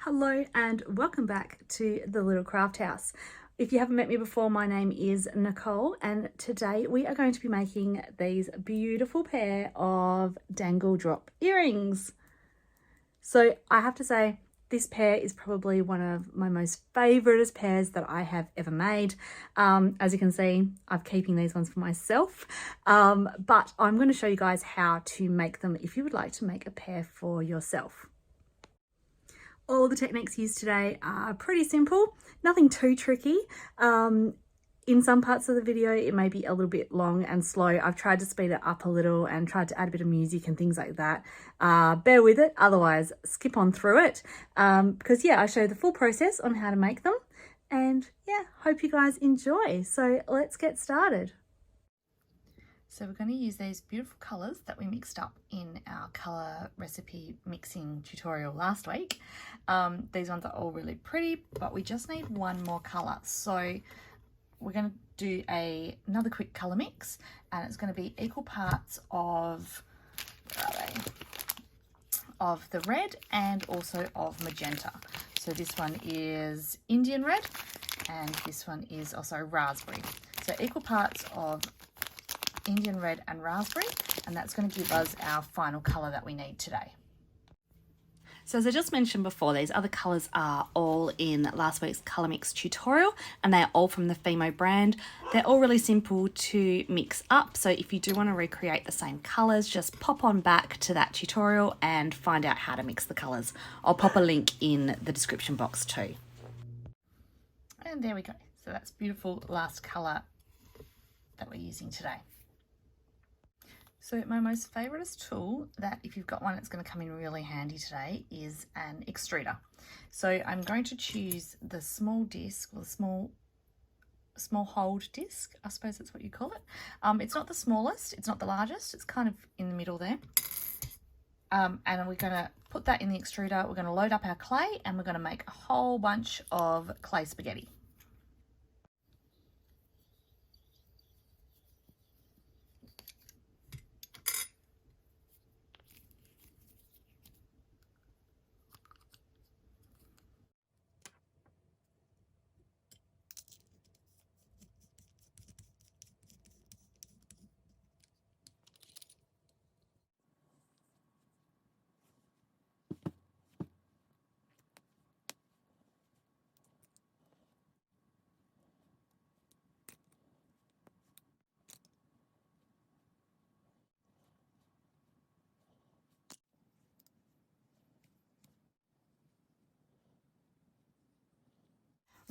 Hello and welcome back to the Little Craft House. If you haven't met me before, my name is Nicole and today we are going to be making these beautiful pair of dangle drop earrings. So I have to say this pair is probably one of my most favourite pairs that I have ever made. As you can see, I'm keeping these ones for myself, but I'm going to show you guys how to make them if you would like to make a pair for yourself. All the techniques used today are pretty simple, nothing too tricky. In some parts of the video, it may be a little bit long and slow. I've tried to speed it up a little and tried to add a bit of music and things like that. Bear with it, otherwise skip on through it. Because yeah, I show the full process on how to make them. And yeah, hope you guys enjoy. So let's get started. So we're going to use these beautiful colours that we mixed up in our colour recipe mixing tutorial last week. These ones are all really pretty, but we just need one more colour. So we're going to do another quick colour mix, and it's going to be equal parts of, the red and also of magenta. So this one is Indian red and this one is also raspberry. So equal parts of Indian red and raspberry, and that's going to give us our final colour that we need today. So as I just mentioned before, these other colours are all in last week's colour mix tutorial, and they are all from the Fimo brand. They're all really simple to mix up, so if you do want to recreate the same colours, just pop on back to that tutorial and find out how to mix the colours. I'll pop a link in the description box too. And there we go. So that's beautiful last colour that we're using today. So my most favourite tool that if you've got one, it's going to come in really handy today is an extruder. So I'm going to choose the small disc, or the small hold disc, I suppose that's what you call it. It's not the smallest, it's not the largest, it's kind of in the middle there. And we're going to put that in the extruder, we're going to load up our clay, and we're going to make a whole bunch of clay spaghetti.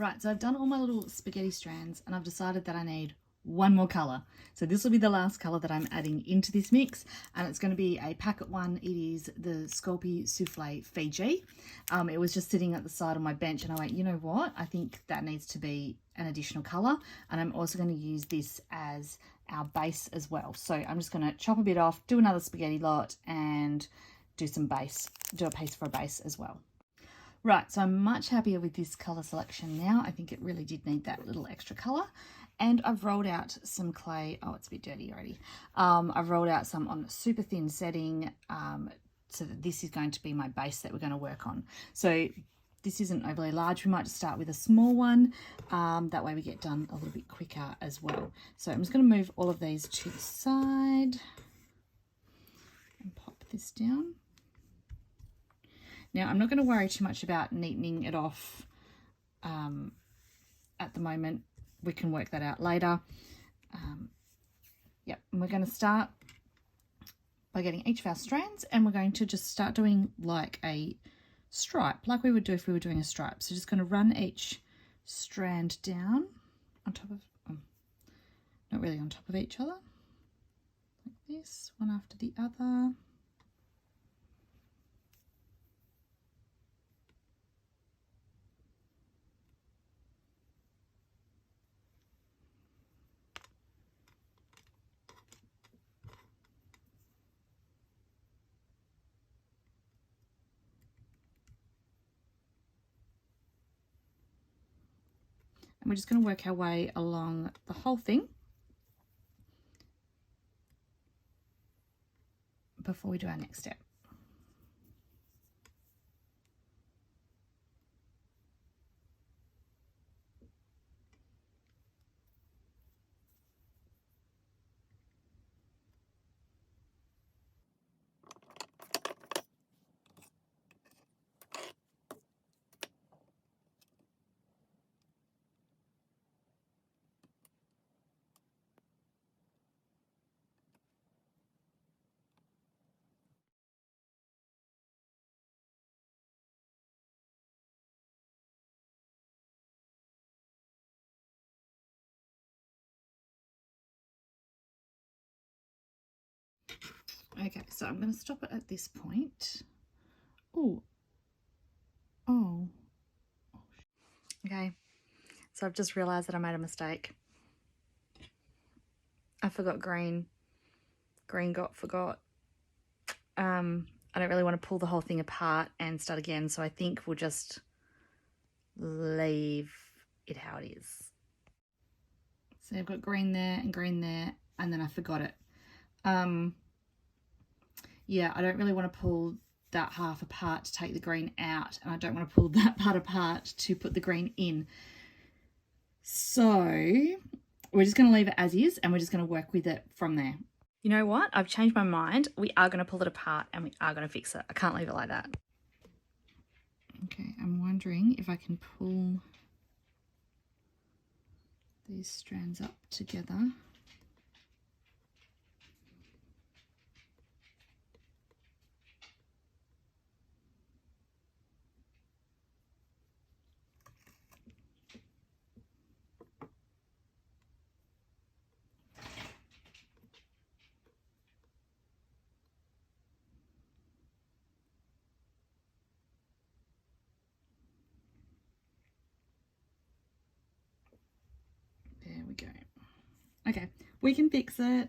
Right, so I've done all my little spaghetti strands and I've decided that I need one more colour. So this will be the last colour that I'm adding into this mix, and it's going to be a packet one. It is the Sculpey Souffle Fiji. It was just sitting at the side of my bench and I went, you know what, I think that needs to be an additional colour, and I'm also going to use this as our base as well. So I'm just going to chop a bit off, do another spaghetti lot and do a piece for a base as well. Right, so I'm much happier with this colour selection now. I think it really did need that little extra colour. And I've rolled out some clay. Oh, it's a bit dirty already. I've rolled out some on a super thin setting, so that this is going to be my base that we're going to work on. So this isn't overly large. We might just start with a small one. That way we get done a little bit quicker as well. So I'm just going to move all of these to the side and pop this down. Now, I'm not going to worry too much about neatening it off at the moment. We can work that out later. Yep, and we're going to start by getting each of our strands, and we're going to just start doing like a stripe, like we would do if we were doing a stripe. So just going to run each strand down on top of, not really on top of each other, like this, one after the other. And we're just going to work our way along the whole thing before we do our next step. Okay, so I'm going to stop it at this point. Oh. Okay, so I've just realised that I made a mistake. I forgot green. Green got forgot. I don't really want to pull the whole thing apart and start again, so I think we'll just leave it how it is. So I've got green there, and then I forgot it. Yeah, I don't really want to pull that half apart to take the green out, and I don't want to pull that part apart to put the green in. So we're just going to leave it as is, and we're just going to work with it from there. You know what? I've changed my mind. We are going to pull it apart and we are going to fix it. I can't leave it like that. Okay, I'm wondering if I can pull these strands up together. There we go. Okay, we can fix it.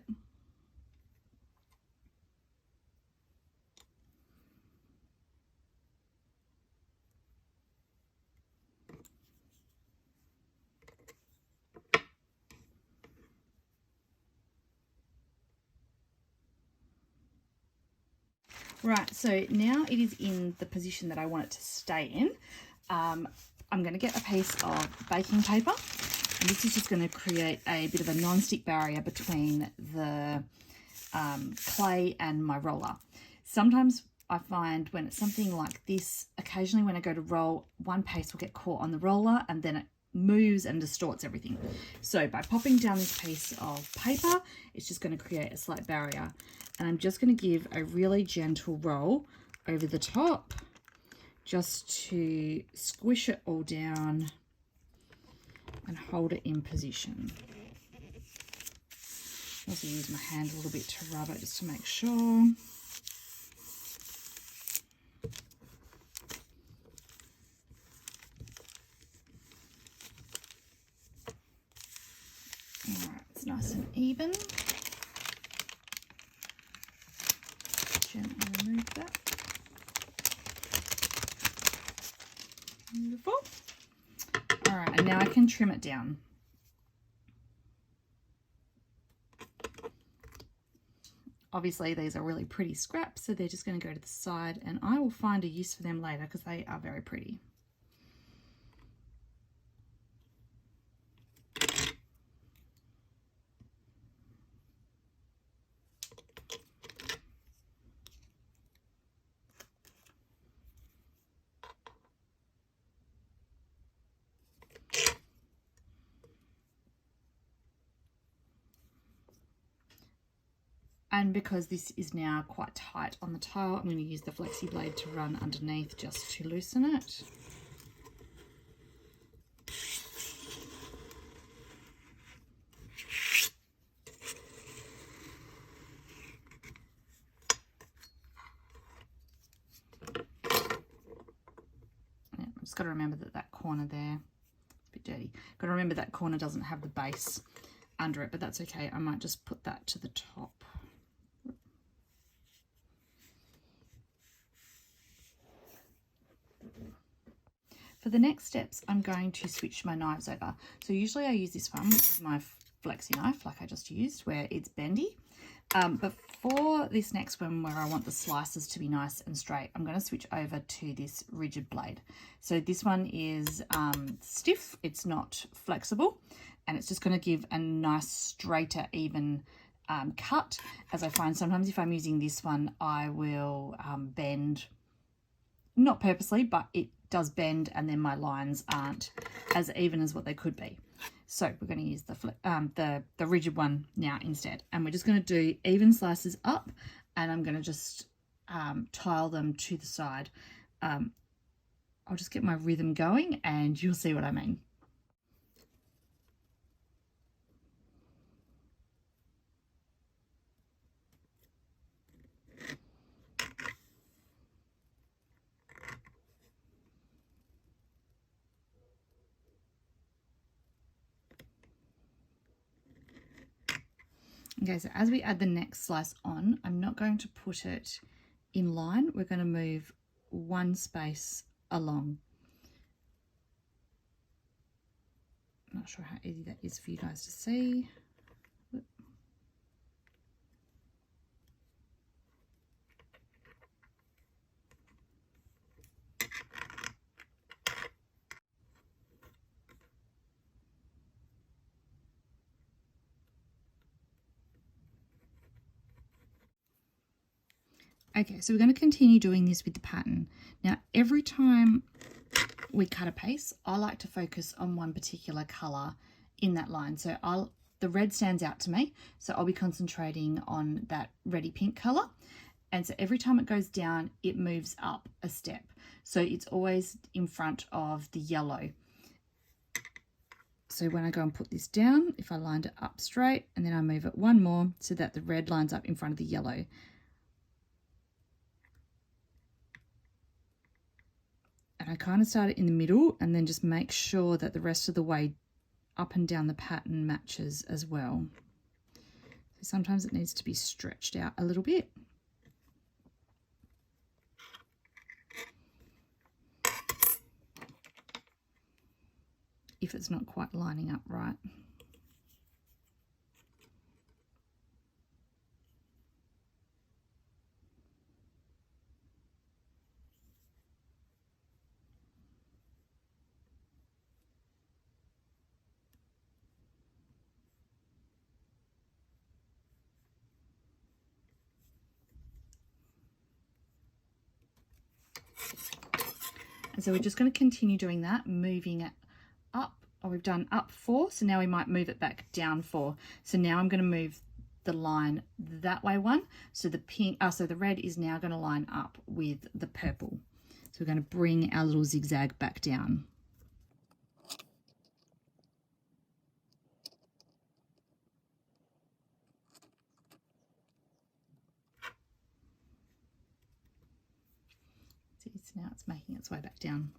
Right, so now it is in the position that I want it to stay in. I'm going to get a piece of baking paper, and this is just going to create a bit of a non-stick barrier between the clay and my roller. Sometimes I find when it's something like this, occasionally when I go to roll, one piece will get caught on the roller and then it moves and distorts everything. So by popping down this piece of paper, it's just going to create a slight barrier. And I'm just going to give a really gentle roll over the top just to squish it all down and hold it in position. I also use my hand a little bit to rub it just to make sure. Alright, it's nice and even. Gently remove that. Beautiful. Alright, and now I can trim it down. Obviously these are really pretty scraps, so they're just going to go to the side, and I will find a use for them later because they are very pretty. And because this is now quite tight on the tile, I'm going to use the flexi blade to run underneath just to loosen it. Yeah, I've just got to remember that that corner there, it's a bit dirty. Got to remember that corner doesn't have the base under it, but that's okay. I might just put that to the top. For the next steps, I'm going to switch my knives over. So usually I use this one, which is my flexi knife, like I just used, where it's bendy. But for this next one, where I want the slices to be nice and straight, I'm going to switch over to this rigid blade. So this one is stiff, it's not flexible, and it's just going to give a nice, straighter, even cut. As I find sometimes if I'm using this one, I will bend, not purposely, but it does bend, and then my lines aren't as even as what they could be. So we're going to use the rigid one now instead, and we're just going to do even slices up, and I'm going to just tile them to the side. I'll just get my rhythm going and you'll see what I mean. Okay, so as we add the next slice on, I'm not going to put it in line. We're going to move one space along. I'm not sure how easy that is for you guys to see. Okay, so we're going to continue doing this with the pattern. Now, every time we cut a piece, I like to focus on one particular colour in that line. So the red stands out to me, so I'll be concentrating on that reddy pink colour. And so every time it goes down, it moves up a step. So it's always in front of the yellow. So when I go and put this down, if I lined it up straight, and then I move it one more so that the red lines up in front of the yellow. And I kind of start it in the middle and then just make sure that the rest of the way up and down the pattern matches as well. So sometimes it needs to be stretched out a little bit. If it's not quite lining up right. And so we're just going to continue doing that, moving it up. Oh, we've done up 4, so now we might move it back down 4. So now I'm going to move the line that way 1. So the pink, so the red is now going to line up with the purple. So we're going to bring our little zigzag back down. See, so now it's making its way back down.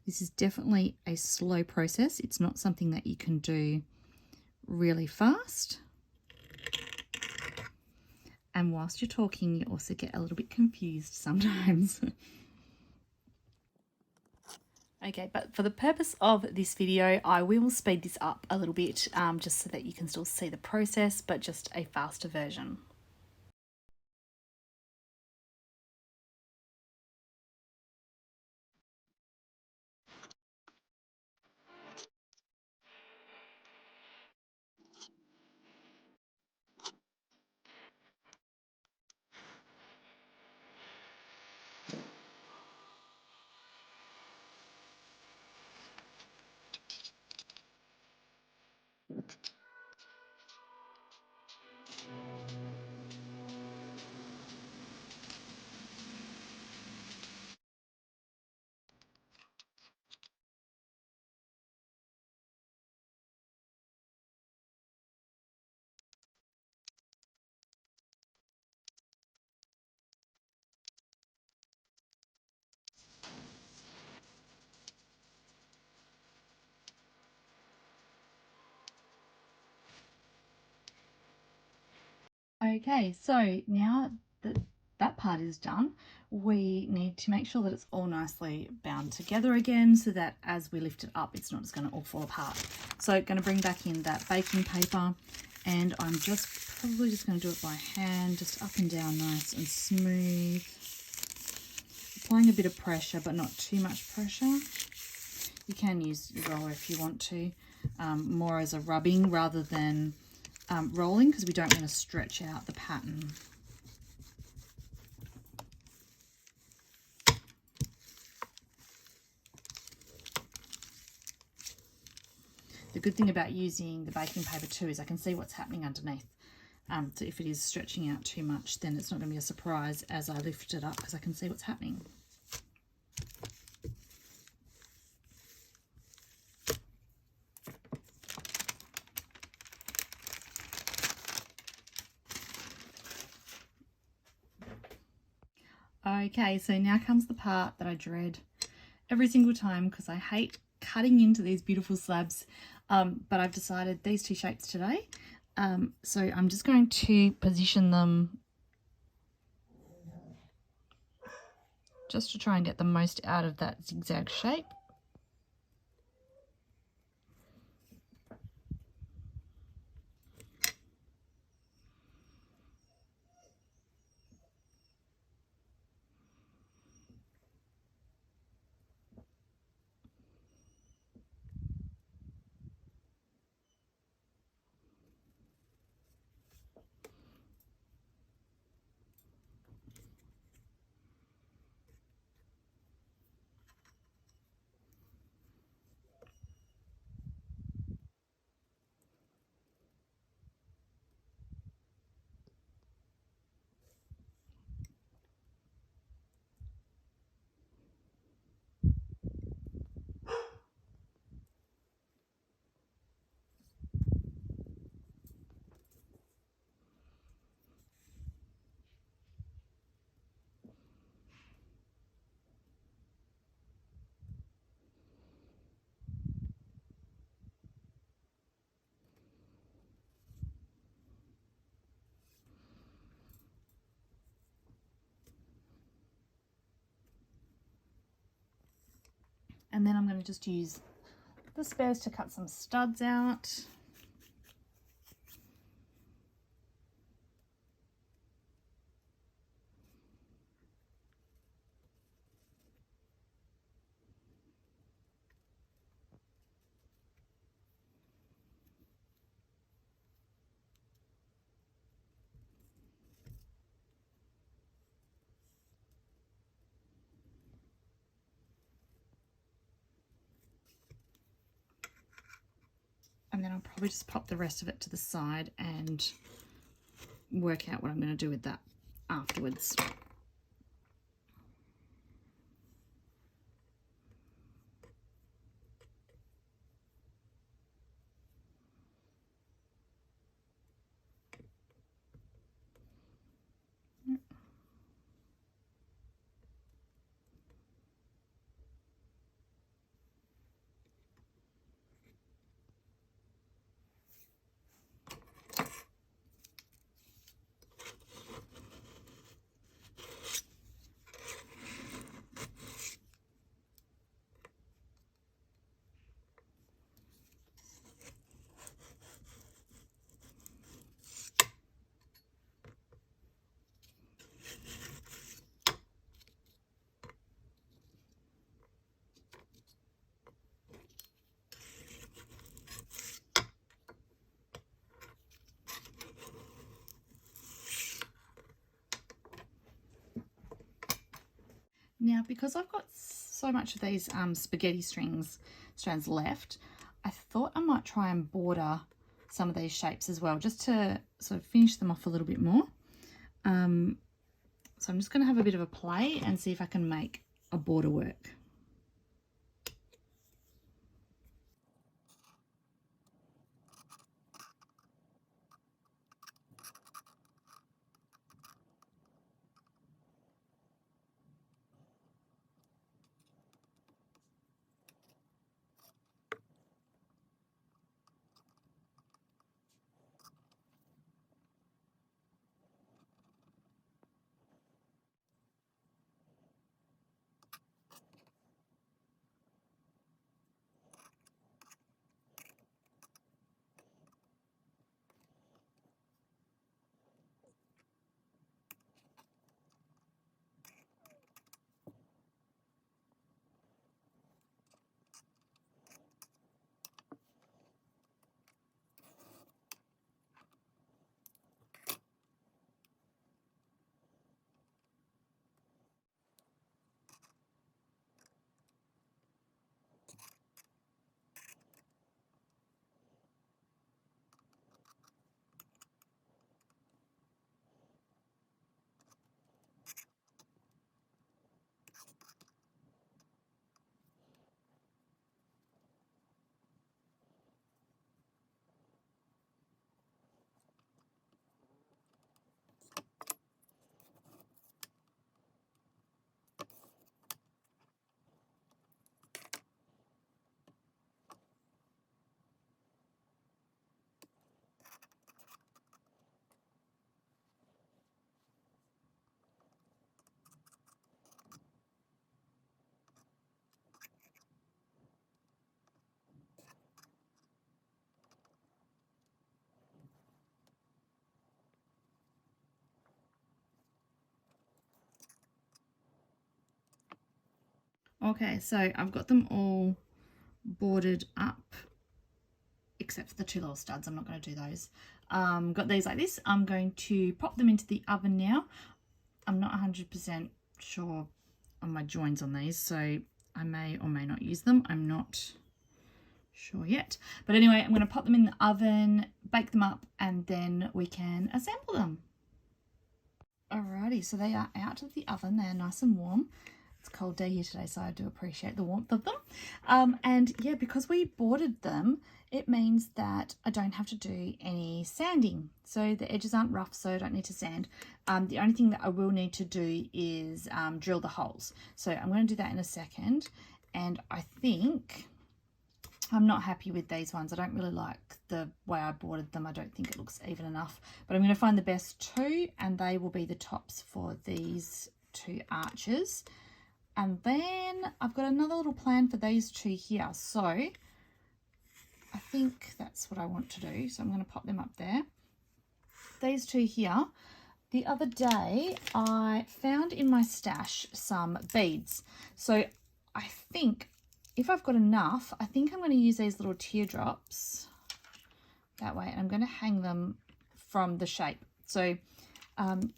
This is definitely a slow process. It's not something that you can do really fast. And whilst you're talking, you also get a little bit confused sometimes. Okay, but for the purpose of this video, I will speed this up a little bit just so that you can still see the process, but just a faster version. Okay, so now that that part is done, we need to make sure that it's all nicely bound together again so that as we lift it up, it's not just going to all fall apart. So going to bring back in that baking paper, and I'm probably just going to do it by hand, just up and down nice and smooth. Applying a bit of pressure, but not too much pressure. You can use your roller if you want to, more as a rubbing rather than rolling, because we don't want to stretch out the pattern. The good thing about using the baking paper too is I can see what's happening underneath. So if it is stretching out too much, then it's not going to be a surprise as I lift it up, because I can see what's happening. Okay, so now comes the part that I dread, every single time because I hate cutting into these beautiful slabs, but I've decided these two shapes today. So I'm just going to position them just to try and get the most out of that zigzag shape. And then I'm going to just use the spares to cut some studs out. And then I'll probably just pop the rest of it to the side and work out what I'm going to do with that afterwards. Now, because I've got so much of these spaghetti strands left, I thought I might try and border some of these shapes as well, just to sort of finish them off a little bit more. So I'm just going to have a bit of a play and see if I can make a border work. Okay, so I've got them all boarded up, except for the two little studs. I'm not going to do those. Got these like this. I'm going to pop them into the oven now. I'm not 100% sure on my joins on these, so I may or may not use them. I'm not sure yet. But anyway, I'm going to pop them in the oven, bake them up, and then we can assemble them. Alrighty, so they are out of the oven. They are nice and warm. It's a cold day here today, so I do appreciate the warmth of them. And yeah, because we boarded them, it means that I don't have to do any sanding. So the edges aren't rough, so I don't need to sand. The only thing that I will need to do is drill the holes. So I'm going to do that in a second. And I think I'm not happy with these ones. I don't really like the way I boarded them. I don't think it looks even enough. But I'm going to find the best two, and they will be the tops for these two arches. And then I've got another little plan for these two here. So I think that's what I want to do. So I'm going to pop them up there. These two here. The other day I found in my stash some beads. So I think if I've got enough, I think I'm going to use these little teardrops that way. And I'm going to hang them from the shape. So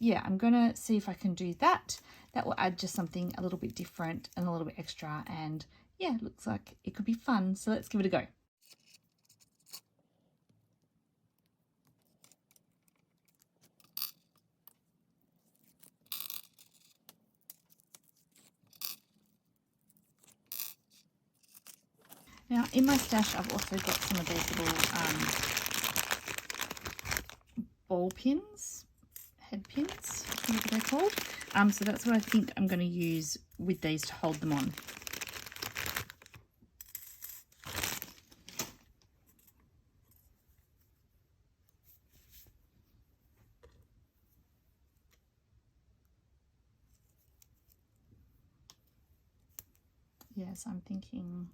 yeah, I'm going to see if I can do that. That will add just something a little bit different and a little bit extra. And yeah, it looks like it could be fun. So let's give it a go. Now in my stash, I've also got some of these little ball pins, head pins, whatever they're called. So that's what I think I'm going to use with these to hold them on. Yes, I'm thinking.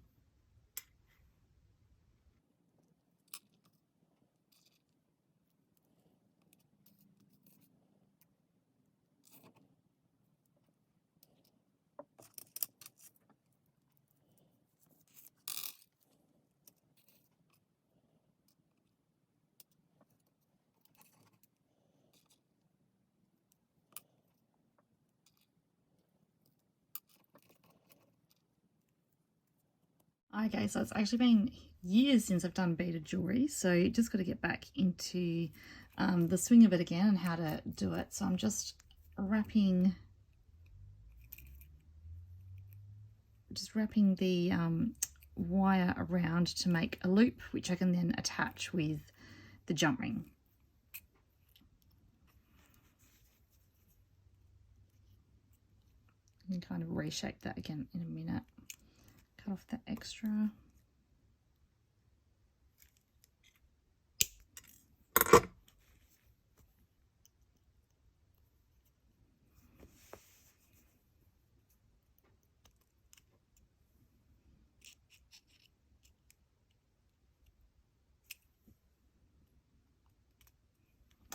Okay, so it's actually been years since I've done beaded jewelry, so just got to get back into the swing of it again and how to do it. So I'm just wrapping the wire around to make a loop, which I can then attach with the jump ring. I can kind of reshape that again in a minute. Cut off that extra.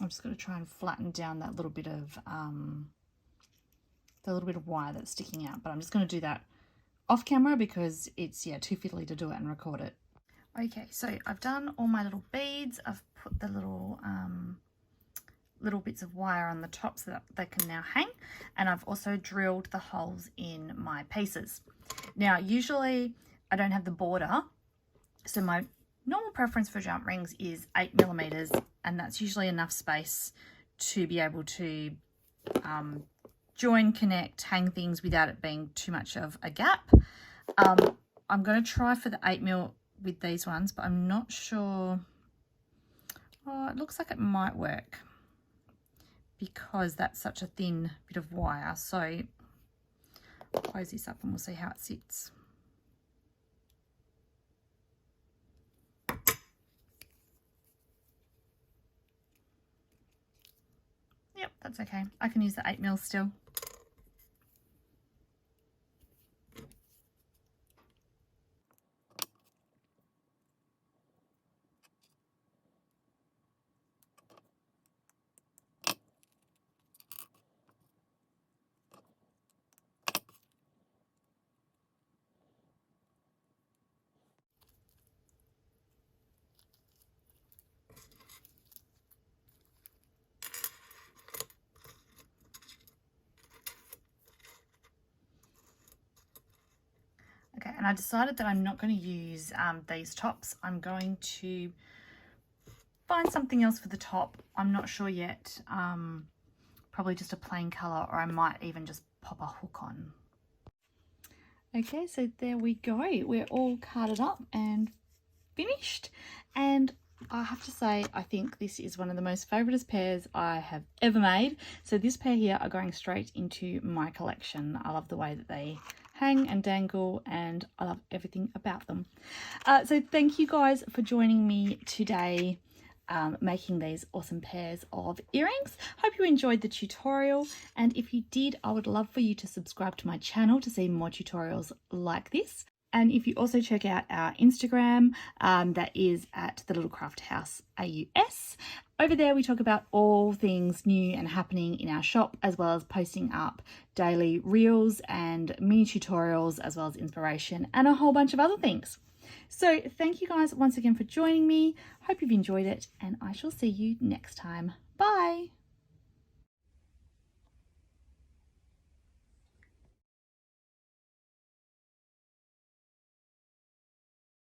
I'm just going to try and flatten down that little bit of wire that's sticking out, but I'm just going to do that off camera because it's too fiddly to do it and record it. Okay, so I've done all my little beads. I've put the little bits of wire on the top so that they can now hang, and I've also drilled the holes in my pieces. Now usually I don't have the border, so my normal preference for jump rings is 8mm, and that's usually enough space to be able to join, connect, hang things without it being too much of a gap. I'm going to try for the 8mm with these ones, but I'm not sure. Oh, it looks like it might work because that's such a thin bit of wire. So I'll close this up and we'll see how it sits. Yep, that's okay. I can use the 8mm still. And I decided that I'm not going to use these tops. I'm going to find something else for the top. I'm not sure yet. Probably just a plain colour, or I might even just pop a hook on. Okay, so there we go. We're all carded up and finished. And I have to say, I think this is one of the most favourite pairs I have ever made. So this pair here are going straight into my collection. I love the way that they hang and dangle, and I love everything about them. So thank you guys for joining me today, making these awesome pairs of earrings. Hope you enjoyed the tutorial, and if you did, I would love for you to subscribe to my channel to see more tutorials like this. And if you also check out our Instagram, that is at the Little Craft House AUS. Over there we talk about all things new and happening in our shop, as well as posting up daily reels and mini tutorials, as well as inspiration and a whole bunch of other things. So thank you guys once again for joining me. Hope you've enjoyed it, and I shall see you next time. Bye.